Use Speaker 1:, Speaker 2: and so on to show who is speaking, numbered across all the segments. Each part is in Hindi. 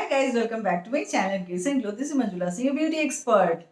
Speaker 1: Guys, welcome back to my channel Glaze and Glow. This is Manjula Singh, beauty expert.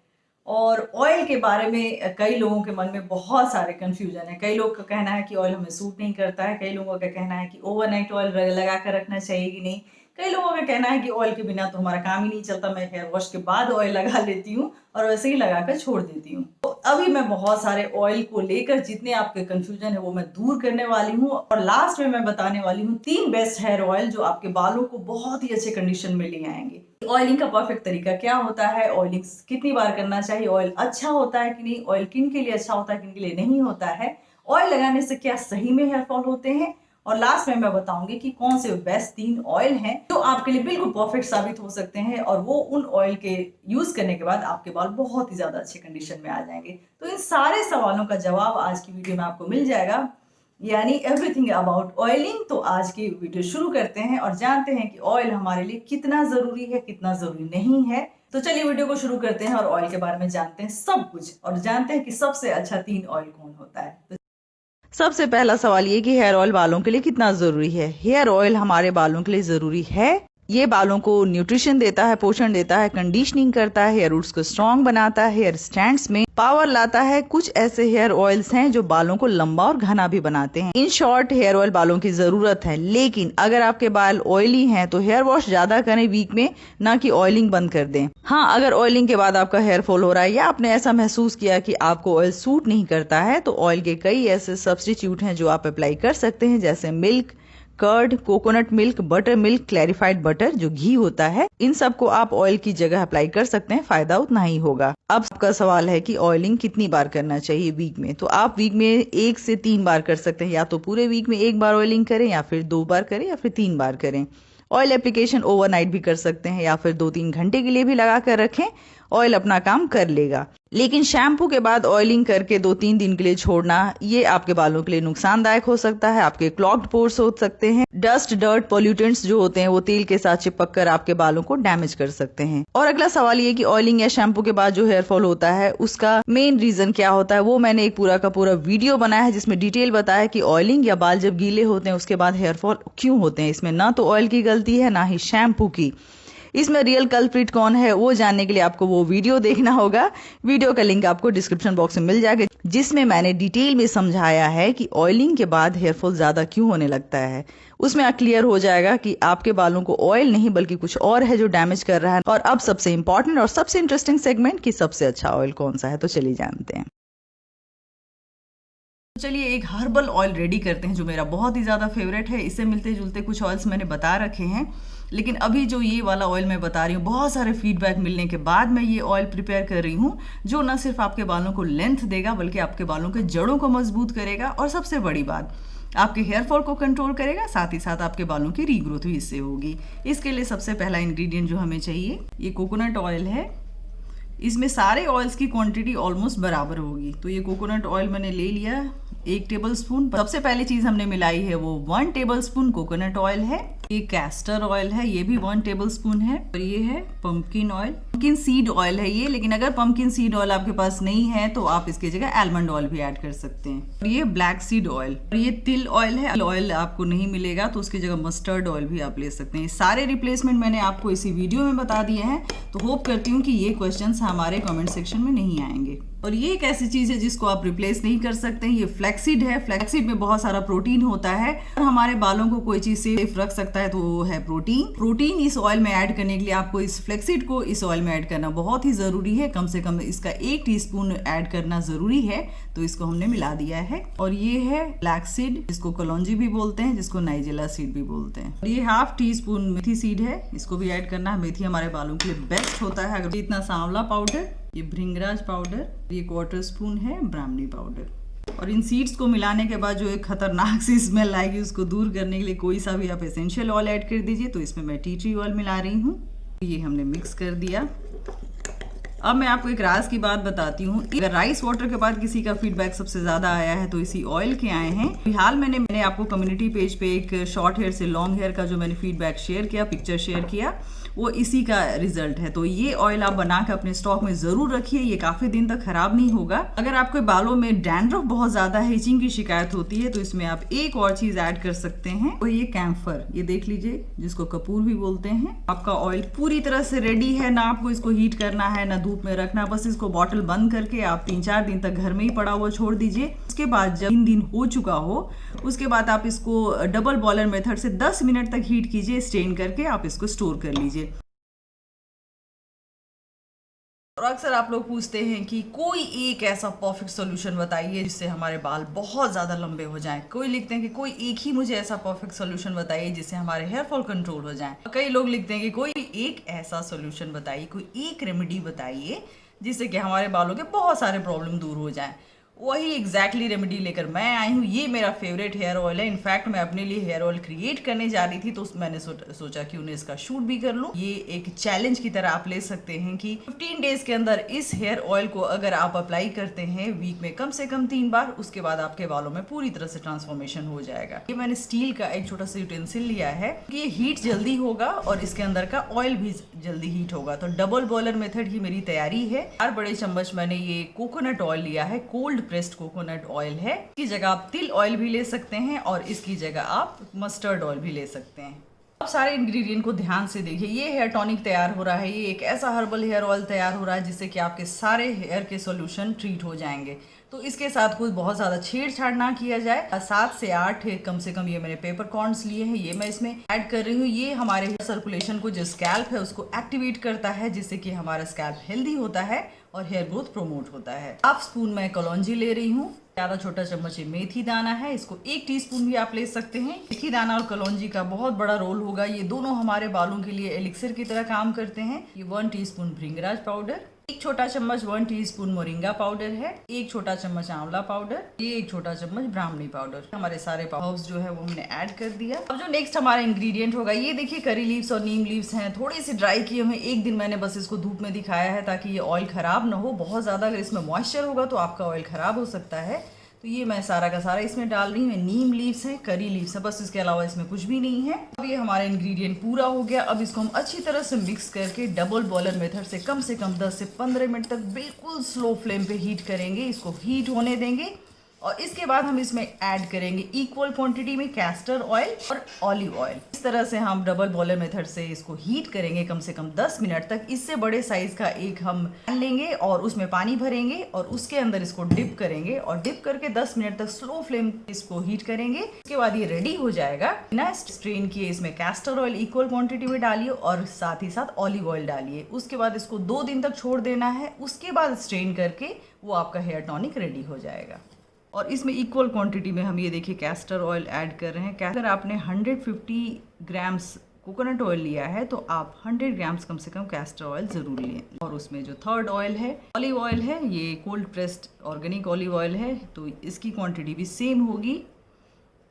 Speaker 1: और ऑयल के बारे में कई लोगों के मन में बहुत सारे कंफ्यूजन है। कई लोग का कहना है कि ऑयल हमें सूट नहीं करता है। कई लोगों का कहना है कि ओवरनाइट ऑयल लगा कर रखना चाहिए कि नहीं। कई लोगों का कहना है कि ऑयल के बिना तो हमारा काम ही नहीं चलता, मैं हेयर वॉश के बाद ऑयल लगा लेती हूँ और वैसे ही लगा कर छोड़ देती हूँ। तो अभी मैं बहुत सारे ऑयल को लेकर जितने आपके कंफ्यूजन है वो मैं दूर करने वाली हूँ और लास्ट में मैं बताने वाली हूँ 3 बेस्ट हेयर ऑयल जो आपके बालों को बहुत ही अच्छे कंडीशन में ले आएंगे। ऑयलिंग का परफेक्ट तरीका क्या होता है, ऑयलिंग कितनी बार करना चाहिए, ऑयल अच्छा होता है कि नहीं, ऑयल किन के लिए अच्छा होता है किन के लिए नहीं होता है, ऑयल लगाने से क्या सही में हेयर फॉल होते हैं, और लास्ट में मैं बताऊंगी कि कौन से बेस्ट 3 ऑयल हैं जो आपके लिए बिल्कुल परफेक्ट साबित हो सकते हैं और वो उन ऑयल के यूज करने के बाद आपके बाल बहुत ही ज्यादा अच्छे कंडीशन में आ जाएंगे। तो इन सारे सवालों का जवाब आज की वीडियो में आपको मिल जाएगा, यानी एवरीथिंग अबाउट ऑयलिंग। तो आज की वीडियो शुरू करते हैं और जानते हैं कि ऑयल हमारे लिए कितना जरूरी है, कितना जरूरी नहीं है। तो चलिए वीडियो को शुरू करते हैं और ऑयल के बारे में जानते हैं सब कुछ और जानते हैं कि सबसे अच्छा 3 ऑयल कौन होता है। तो सबसे पहला सवाल ये कि हेयर ऑयल बालों के लिए कितना जरूरी है। हेयर ऑयल हमारे बालों के लिए जरूरी है। ये बालों को न्यूट्रिशन देता है, पोषण देता है, कंडीशनिंग करता है, हेयर रूट्स को स्ट्रांग बनाता है, हेयर स्टैंड्स में पावर लाता है। कुछ ऐसे हेयर ऑयल्स हैं जो बालों को लंबा और घना भी बनाते हैं। इन शॉर्ट हेयर ऑयल बालों की जरूरत है, लेकिन अगर आपके बाल ऑयली हैं तो हेयर वॉश ज्यादा करें वीक में, ना कि ऑयलिंग बंद कर दें। हाँ, अगर ऑयलिंग के बाद आपका हेयर फॉल हो रहा है या आपने ऐसा महसूस किया कि आपको ऑयल सूट नहीं करता है तो ऑयल के कई ऐसे सब्स्टिट्यूट हैं जो आप अप्लाई कर सकते हैं, जैसे milk, curd, coconut milk, butter milk, clarified butter जो घी होता है। इन सब को आप ऑयल की जगह अप्लाई कर सकते हैं, फायदा उतना ही होगा। अब आपका सवाल है कि ऑयलिंग कितनी बार करना चाहिए वीक में। तो आप वीक में 1 से 3 बार कर सकते हैं, या तो पूरे वीक में 1 बार ऑयलिंग करें, या फिर 2 बार करें, या फिर 3 बार करें। ऑयल एप्लीकेशन ओवरनाइट भी कर सकते हैं या फिर 2-3 घंटे के लिए भी लगा कर रखें, ऑयल अपना काम कर लेगा। लेकिन शैम्पू के बाद ऑयलिंग करके 2-3 दिन के लिए छोड़ना, ये आपके बालों के लिए नुकसानदायक हो सकता है। आपके क्लॉग्ड पोर्स हो सकते हैं, डस्ट, डर्ट, पॉल्यूटेंट्स जो होते हैं वो तेल के साथ चिपक कर आपके बालों को डैमेज कर सकते हैं। और अगला सवाल ये कि ऑयलिंग या शैम्पू के बाद जो हेयर फॉल होता है उसका मेन रीजन क्या होता है, वो मैंने एक पूरा का पूरा वीडियो बनाया है जिसमें डिटेल बताया कि ऑयलिंग या बाल जब गीले होते हैं उसके बाद हेयर फॉल क्यों होते हैं। इसमें ना तो ऑयल की गलती है ना ही शैम्पू की। इसमें रियल कल्प्रिट कौन है वो जानने के लिए आपको वो वीडियो देखना होगा। वीडियो का लिंक आपको डिस्क्रिप्शन बॉक्स में मिल जाएगा, जिसमें मैंने डिटेल में समझाया है कि ऑयलिंग के बाद हेयर फॉल ज्यादा क्यों होने लगता है। उसमें क्लियर हो जाएगा कि आपके बालों को ऑयल नहीं बल्कि कुछ और है जो डैमेज कर रहा है। और अब सबसे इंपॉर्टेंट और सबसे इंटरेस्टिंग सेगमेंट कि सबसे अच्छा ऑयल कौन सा है, तो चलिए जानते हैं। चलिए एक हर्बल ऑयल रेडी करते हैं जो मेरा बहुत ही ज़्यादा फेवरेट है। इससे मिलते जुलते कुछ ऑयल्स मैंने बता रखे हैं, लेकिन अभी जो ये वाला ऑयल मैं बता रही हूँ, बहुत सारे फीडबैक मिलने के बाद मैं ये ऑयल प्रिपेयर कर रही हूँ जो न सिर्फ आपके बालों को लेंथ देगा बल्कि आपके बालों के जड़ों को मजबूत करेगा और सबसे बड़ी बात आपके हेयर फॉल को कंट्रोल करेगा, साथ ही साथ आपके बालों की रीग्रोथ भी इससे होगी। इसके लिए सबसे पहला इंग्रेडिएंट जो हमें चाहिए ये कोकोनट ऑयल है। इसमें सारे ऑयल्स की क्वांटिटी ऑलमोस्ट बराबर होगी। तो ये कोकोनट ऑयल मैंने ले लिया 1 टेबलस्पून। सबसे पहली चीज हमने मिलाई है वो 1 टेबलस्पून कोकोनट ऑयल है। ये कैस्टर ऑयल है, ये भी 1 टेबलस्पून है। और ये है pumpkin oil, pumpkin seed oil है ये, लेकिन अगर पंपकिन सीड ऑयल आपके पास नहीं है तो आप इसकी जगह आलमंड ऑयल भी ऐड कर सकते हैं। और ये ब्लैक सीड ऑयल, और ये तिल ऑयल है। ऑयल आपको नहीं मिलेगा तो उसकी जगह मस्टर्ड ऑयल भी आप ले सकते हैं। सारे रिप्लेसमेंट मैंने आपको इसी वीडियो में बता दिए हैं, तो होप करती हूँ कि ये क्वेश्चंस हमारे कमेंट सेक्शन में नहीं आएंगे। और ये एक ऐसी चीज है जिसको आप रिप्लेस नहीं कर सकते। ये फ्लैक्सीड है। फ्लैक्सीड में बहुत सारा प्रोटीन होता है और हमारे बालों को कोई चीज सेफ रख सकता है तो वो है प्रोटीन। प्रोटीन इस ऑयल में ऐड करने के लिए आपको इस फ्लैक्सीड को इस ऑयल में ऐड करना बहुत ही जरूरी है। कम से कम इसका 1 टीस्पून ऐड करना जरूरी है, तो इसको हमने मिला दिया है। और ये है ब्लैक सीड, जिसको कलौंजी भी बोलते हैं, जिसको नाइजेला सीड भी बोलते हैं। और ये 1/2 टीस्पून मेथी सीड है, इसको भी ऐड करना है। मेथी हमारे बालों के लिए बेस्ट होता है। अगर इतना सांवला पाउडर, ये भृंगराज पाउडर, ये 1/4 स्पून है ब्राह्मणी पाउडर। और इन सीड्स को मिलाने के बाद जो एक खतरनाक सी स्मेल आएगी उसको दूर करने के लिए कोई सा भी आप एसेंशियल ऑयल ऐड कर दीजिए। तो इसमें मैं टी ट्री ऑयल मिला रही हूँ। ये हमने मिक्स कर दिया। अब मैं आपको एक राज की बात बताती हूँ। अगर राइस वाटर के बाद किसी का फीडबैक सबसे ज्यादा आया है तो इसी ऑयल के आए हैं। फिलहाल मैंने आपको कम्युनिटी पेज पे एक शॉर्ट हेयर से लॉन्ग हेयर का जो मैंने फीडबैक शेयर किया, पिक्चर शेयर किया, वो इसी का रिजल्ट है। तो ये ऑयल आप बना के अपने स्टॉक में जरूर रखिए, ये काफी दिन तक खराब नहीं होगा। अगर आपके बालों में डैंड्रफ बहुत ज्यादा है, इचिंग की शिकायत होती है, तो इसमें आप एक और चीज ऐड कर सकते हैं, वो ये कैम्फर, ये देख लीजिए, जिसको कपूर भी बोलते हैं। आपका ऑयल पूरी तरह से रेडी है, ना आपको इसको हीट करना है ना धूप में रखना, बस इसको बॉटल बंद करके आप 3-4 दिन तक घर में ही पड़ा हुआ छोड़ दीजिए। उसके बाद जब 3 दिन हो चुका हो, उसके बाद आप इसको डबल बॉयलर मेथड से 10 मिनट तक हीट कीजिए, स्ट्रेन करके आप इसको स्टोर कर लीजिए। और अक्सर आप लोग पूछते हैं कि कोई एक ऐसा परफेक्ट सोल्यूशन बताइए जिससे हमारे बाल बहुत ज़्यादा लंबे हो जाएं। कोई लिखते हैं कि कोई एक ही मुझे ऐसा परफेक्ट सोल्यूशन बताइए जिससे हमारे हेयर फॉल कंट्रोल हो जाए। कई लोग लिखते हैं कि कोई एक ऐसा सोल्यूशन बताइए, कोई एक रेमेडी बताइए जिससे कि हमारे बालों के बहुत सारे प्रॉब्लम दूर हो जाएं। वही एग्जैक्टली रेमेडी लेकर मैं आई हूँ। ये मेरा फेवरेट हेयर ऑयल है। इनफैक्ट मैं अपने लिए हेयर ऑयल क्रिएट करने जा रही थी, तो मैंने सोचा कि उन्हें इसका शूट भी कर लूँ। ये एक चैलेंज की तरह आप ले सकते हैं कि 15 डेज के अंदर इस हेयर ऑयल को अगर आप अप्लाई करते हैं वीक में कम से कम 3 बार, उसके बाद आपके बालों में पूरी तरह से ट्रांसफॉर्मेशन हो जाएगा। ये मैंने स्टील का एक छोटा सा यूटेंसिल लिया है कि ये हीट जल्दी होगा और इसके अंदर का ऑयल भी जल्दी हीट होगा। तो डबल बॉयलर मेथड की मेरी तैयारी है। 4 बड़े चम्मच मैंने ये कोकोनट ऑयल लिया है, कोल्ड प्रेस्ड कोकोनट ऑयल है। इसकी जगह आप तिल ऑयल भी ले सकते हैं और इसकी जगह आप मस्टर्ड ऑयल भी ले सकते हैं। अब सारे इंग्रेडिएंट को ध्यान से देखिए। ये हेयर टॉनिक तैयार हो रहा है, ये एक ऐसा हर्बल हेयर ऑयल तैयार हो रहा है जिससे कि आपके सारे हेयर के सॉल्यूशन ट्रीट हो जाएंगे। तो इसके साथ कुछ बहुत ज़्यादा छेड़छाड़ ना किया जाए। 7 से 8 कम से कम ये मैंने पेपर कॉर्न्स लिए हैं, ये मैं इसमें ऐड कर रही हूँ। ये हमारे हेयर सर्कुलेशन को, जो स्कैल्प है, उसको एक्टिवेट करता है, जिससे कि हमारा स्कैल्प हेल्दी होता है और हेयर ग्रोथ प्रमोट होता है। हाफ स्पून मैं कलौंजी ले रही हूँ। ज़्यादा छोटा चम्मच ये मेथी दाना है, इसको 1 टीस्पून भी आप ले सकते हैं। मेथी दाना और कलौंजी का बहुत बड़ा रोल होगा। ये दोनों हमारे बालों के लिए एलिक्सर की तरह काम करते हैं। ये 1 टीस्पून भृंगराज पाउडर, 1 छोटा चम्मच 1 टीस्पून मोरिंगा पाउडर है, 1 छोटा चम्मच आंवला पाउडर, ये 1 छोटा चम्मच ब्राह्मणी पाउडर। हमारे सारे हर्ब्स जो है वो हमने ऐड कर दिया। अब जो नेक्स्ट हमारा इंग्रेडिएंट होगा, ये देखिए करी लीव्स और नीम लीव्स हैं, थोड़ी सी ड्राई किए हुए। 1 दिन मैंने बस इसको धूप में दिखाया है ताकि ये ऑयल खराब ना हो। बहुत ज़्यादा अगर इसमें मॉइस्चर होगा तो आपका ऑयल खराब हो सकता है। तो ये मैं सारा का सारा इसमें डाल रही हूँ। नीम लीव्स हैं, करी लीव्स है, बस इसके अलावा इसमें कुछ भी नहीं है। अब ये हमारा इंग्रेडिएंट पूरा हो गया। अब इसको हम अच्छी तरह से मिक्स करके डबल बॉयलर मेथड से कम 10 से 15 मिनट तक बिल्कुल स्लो फ्लेम पे हीट करेंगे। इसको हीट होने देंगे और इसके बाद हम इसमें ऐड करेंगे इक्वल क्वांटिटी में कैस्टर ऑयल और ऑलिव ऑयल। इस तरह से हम डबल बॉयलर मेथड से इसको हीट करेंगे कम से कम 10 मिनट तक। इससे बड़े साइज का एक हम पैन लेंगे और उसमें पानी भरेंगे और उसके अंदर इसको डिप करेंगे और डिप करके 10 मिनट तक स्लो फ्लेम इसको हीट करेंगे। उसके बाद ये रेडी हो जाएगा। बिना स्ट्रेन किए इसमें कैस्टर ऑयल इक्वल क्वांटिटी में डालिए और साथ ही साथ ऑलिव ऑयल डालिए। उसके बाद इसको 2 दिन तक छोड़ देना है। उसके बाद स्ट्रेन करके वो आपका हेयर टॉनिक रेडी हो जाएगा। और इसमें इक्वल क्वांटिटी में हम ये देखिए कैस्टर ऑयल ऐड कर रहे हैं। अगर आपने 150 ग्राम्स कोकोनट ऑयल लिया है तो आप 100 ग्राम्स कम से कम कैस्टर ऑयल ज़रूर लें। और उसमें जो थर्ड ऑयल है, ऑलिव ऑयल है, ये cold pressed organic olive oil है, तो इसकी क्वांटिटी भी सेम होगी।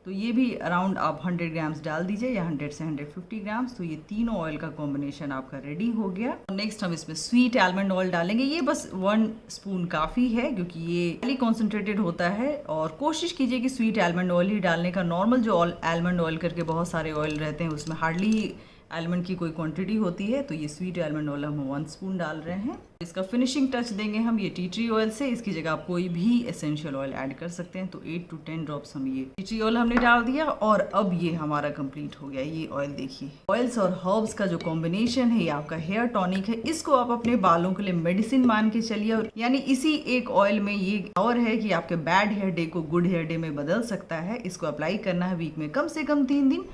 Speaker 1: तो ये भी अराउंड आप 100 ग्राम्स डाल दीजिए या 100 से 150 ग्राम्स। तो ये तीनों ऑयल का कॉम्बिनेशन आपका रेडी हो गया। नेक्स्ट हम इसमें स्वीट आलमंड ऑयल डालेंगे। ये बस 1 स्पून काफ़ी है क्योंकि ये हाईली कॉन्सेंट्रेटेड होता है। और कोशिश कीजिए कि स्वीट आलमंड ऑयल ही डालने का। नॉर्मल जो आलमंड ऑयल करके बहुत सारे ऑयल रहते हैं उसमें हार्डली आलमंड की कोई क्वांटिटी होती है। तो ये स्वीट आलमंड ऑयल हम 1 स्पून डाल रहे हैं। इसका फिनिशिंग टच देंगे हम ये टी ट्री ऑयल से। इसकी जगह आप कोई भी एसेंशियल ऑयल ऐड कर सकते हैं। तो 8 to 10 ड्रॉप्स हम ये टी ट्री ऑयल हमने डाल दिया और अब ये हमारा कंप्लीट हो गया। ये ऑयल देखिए, ऑयल्स और हर्ब्स का जो कॉम्बिनेशन है ये आपका हेयर टॉनिक है। इसको आप अपने बालों के लिए मेडिसिन मान के चलिए। और यानी इसी एक ऑयल में ये पावर है कि आपके बैड हेयर डे को गुड हेयर डे में बदल सकता है। इसको अप्लाई करना है वीक में कम से कम 3 दिन।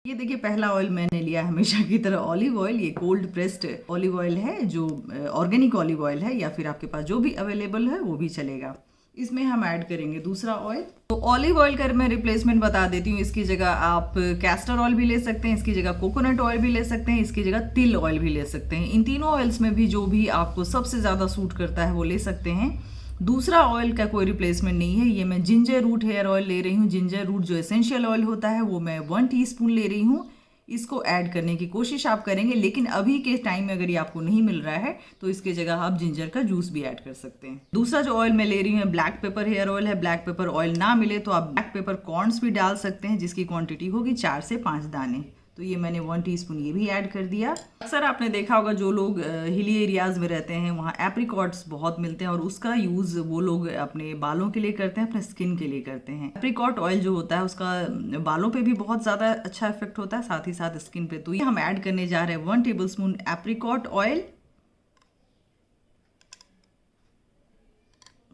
Speaker 1: ये देखिए पहला ऑयल मैंने लिया हमेशा की तरह ऑलिव ऑयल। ये कोल्ड प्रेस्ड ऑलिव ऑयल है, जो ऑर्गेनिक ऑलिव ऑयल है, या फिर आपके पास जो भी अवेलेबल है वो भी चलेगा। इसमें हम ऐड करेंगे दूसरा ऑयल। तो ऑलिव ऑयल का मैं रिप्लेसमेंट बता देती हूँ। इसकी जगह आप कैस्टर ऑयल भी ले सकते हैं, इसकी जगह कोकोनट ऑयल भी ले सकते हैं, इसकी जगह तिल ऑयल भी ले सकते हैं। इन तीनों ऑयल्स में भी जो भी आपको सबसे ज़्यादा सूट करता है वो ले सकते हैं। दूसरा ऑयल का कोई रिप्लेसमेंट नहीं है। ये मैं जिंजर रूट हेयर ऑयल ले रही हूँ। जिंजर रूट जो एसेंशियल ऑयल होता है वो मैं 1 टीस्पून ले रही हूँ। इसको ऐड करने की कोशिश आप करेंगे। लेकिन अभी के टाइम में अगर ये आपको नहीं मिल रहा है तो इसके जगह आप जिंजर का जूस भी ऐड कर सकते हैं। दूसरा जो ऑयल मैं ले रही हूँ ब्लैक पेपर हेयर ऑयल है। ब्लैक पेपर ऑयल ना मिले तो आप ब्लैक पेपर कॉर्न्स भी डाल सकते हैं, जिसकी क्वांटिटी होगी 4 से 5 दाने। तो ये मैंने 1 टीस्पून ये भी ऐड कर दिया। अक्सर आपने देखा होगा जो लोग हिली एरियाज में रहते हैं वहाँ एप्रिकॉट्स बहुत मिलते हैं और उसका यूज़ वो लोग अपने बालों के लिए करते हैं, अपने स्किन के लिए करते हैं। एप्रिकॉट ऑयल जो होता है उसका बालों पे भी बहुत ज़्यादा अच्छा इफेक्ट होता है, साथ ही साथ स्किन पे। तो ये हम ऐड करने जा रहे हैं 1 टेबलस्पून एप्रिकॉट ऑयल।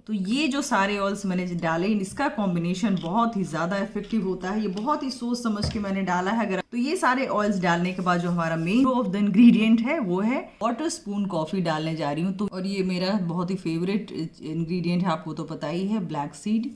Speaker 1: तो ये जो सारे ऑयल्स मैंने डाले इसका कॉम्बिनेशन बहुत ही ज़्यादा इफेक्टिव होता है। ये बहुत ही सोच समझ के मैंने डाला है। अगर तो ये सारे ऑयल्स डालने के बाद जो हमारा मेन ऑफ द इंग्रेडिएंट है वो है 1/4 स्पून कॉफ़ी डालने जा रही हूँ। तो और ये मेरा बहुत ही फेवरेट इंग्रेडिएंट है, आपको तो पता ही है, ब्लैक सीड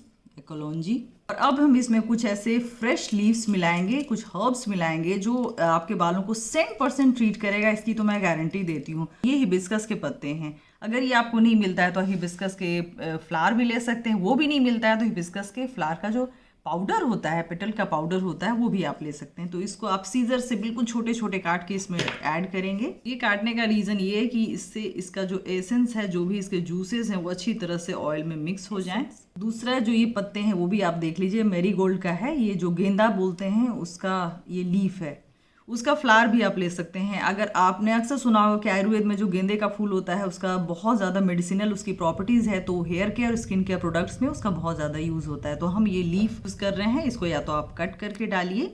Speaker 1: कलौंजी। और अब हम इसमें कुछ ऐसे फ्रेश लीव्स मिलाएंगे, कुछ हर्ब्स मिलाएंगे जो आपके बालों को 100% ट्रीट करेगा, इसकी तो मैं गारंटी देती हूँ। ये हिबिस्कस के पत्ते हैं। अगर ये आपको नहीं मिलता है तो हिबिस्कस के फ्लावर भी ले सकते हैं। वो भी नहीं मिलता है तो हिबिस्कस के फ्लावर का जो पाउडर होता है, पेटल का पाउडर होता है, वो भी आप ले सकते हैं। तो इसको आप सीजर से बिल्कुल छोटे छोटे काट के इसमें ऐड करेंगे। ये काटने का रीज़न ये है कि इससे इसका जो एसेंस है, जो भी इसके जूसेस हैं, वो अच्छी तरह से ऑयल में मिक्स हो जाएं। दूसरा जो ये पत्ते हैं वो भी आप देख लीजिए, मैरीगोल्ड का है। ये जो गेंदा बोलते हैं उसका ये लीफ है, उसका फ्लावर भी आप ले सकते हैं। अगर आपने अक्सर सुना होगा कि आयुर्वेद में जो गेंदे का फूल होता है उसका बहुत ज़्यादा मेडिसिनल उसकी प्रॉपर्टीज़ है, तो हेयर केयर और स्किन केयर प्रोडक्ट्स में उसका बहुत ज़्यादा यूज़ होता है। तो हम ये लीफ यूज़ कर रहे हैं। इसको या तो आप कट करके डालिए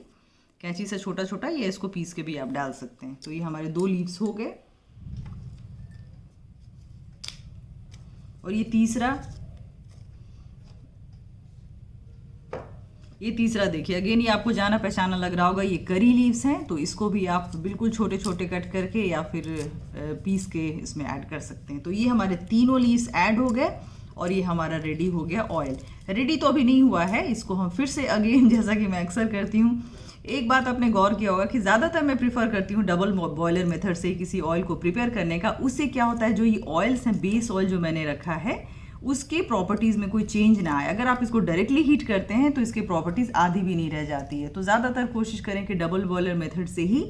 Speaker 1: कैंची से छोटा छोटा, या इसको पीस के भी आप डाल सकते हैं। तो ये हमारे 2 लीव्स हो गए। और ये तीसरा देखिए, अगेन ये आपको जाना पहचाना लग रहा होगा, ये करी लीव्स हैं। तो इसको भी आप बिल्कुल छोटे छोटे कट करके या फिर पीस के इसमें ऐड कर सकते हैं। तो ये हमारे तीनों लीव्स ऐड हो गए और ये हमारा रेडी हो गया ऑयल। रेडी तो अभी नहीं हुआ है, इसको हम फिर से अगेन जैसा कि मैं अक्सर करती हूँ, एक बात आपने गौर किया होगा कि ज़्यादातर मैं प्रीफर करती हूँ डबल बॉयलर मेथड से किसी ऑयल को प्रिपेयर करने का। उससे क्या होता है, जो ये ऑयल्स हैं, बेस ऑयल जो मैंने रखा है, उसके प्रॉपर्टीज़ में कोई चेंज ना आए। अगर आप इसको डायरेक्टली हीट करते हैं तो इसके प्रॉपर्टीज़ आधी भी नहीं रह जाती है। तो ज़्यादातर कोशिश करें कि डबल बॉयलर मेथड से ही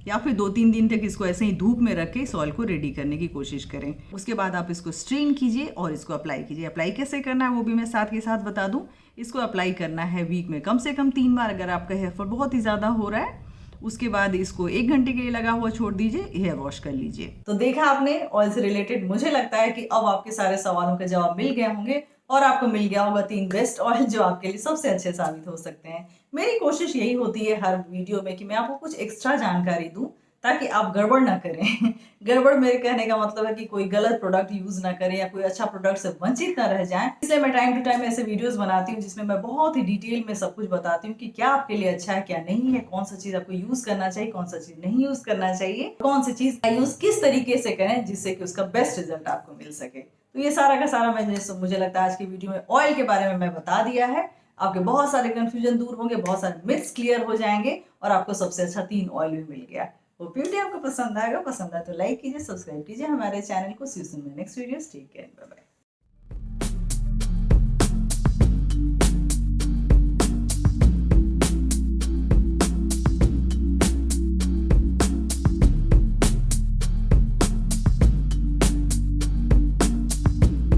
Speaker 1: या फिर 2-3 दिन तक इसको ऐसे ही धूप में रख के इस ऑयल को रेडी करने की कोशिश करें। उसके बाद आप इसको स्ट्रेन कीजिए और इसको अप्लाई कीजिए। अप्लाई कैसे करना है वो भी मैं साथ के साथ बता दूं। इसको अप्लाई करना है वीक में कम से कम 3 बार। अगर आपका हेयर फॉल बहुत ही ज़्यादा हो रहा है, उसके बाद इसको 1 घंटे के लिए लगा हुआ छोड़ दीजिए, हेयर वॉश कर लीजिए। तो देखा आपने ऑयल से रिलेटेड। मुझे लगता है कि अब आपके सारे सवालों के जवाब मिल गए होंगे और आपको मिल गया होगा 3 बेस्ट ऑयल जो आपके लिए सबसे अच्छे साबित हो सकते हैं। मेरी कोशिश यही होती है हर वीडियो में कि मैं आपको कुछ एक्स्ट्रा जानकारी दूं ताकि आप गड़बड़ ना करें। गड़बड़ मेरे कहने का मतलब है कि कोई गलत प्रोडक्ट यूज ना करें या कोई अच्छा प्रोडक्ट से वंचित ना रह जाएं। इसलिए मैं टाइम टू टाइम ऐसे वीडियोस बनाती हूँ जिसमें मैं बहुत ही डिटेल में सब कुछ बताती हूँ कि क्या आपके लिए अच्छा है, क्या नहीं है, कौन सा चीज आपको यूज करना चाहिए, कौन सा चीज नहीं यूज करना चाहिए, कौन सी चीज का यूज किस तरीके से करें जिससे कि उसका बेस्ट रिजल्ट आपको मिल सके। तो ये सारा का सारा मुझे लगता है आज की वीडियो में ऑयल के बारे में मैं बता दिया है। आपके बहुत सारे कंफ्यूजन दूर होंगे, बहुत सारे मिथ्स क्लियर हो जाएंगे और आपको सबसे अच्छा 3 ऑयल भी मिल गया। वो वीडियो आपको पसंद आएगा, पसंद आए तो लाइक कीजिए, सब्सक्राइब कीजिए हमारे चैनल को। See you soon my next video. Take care, bye bye.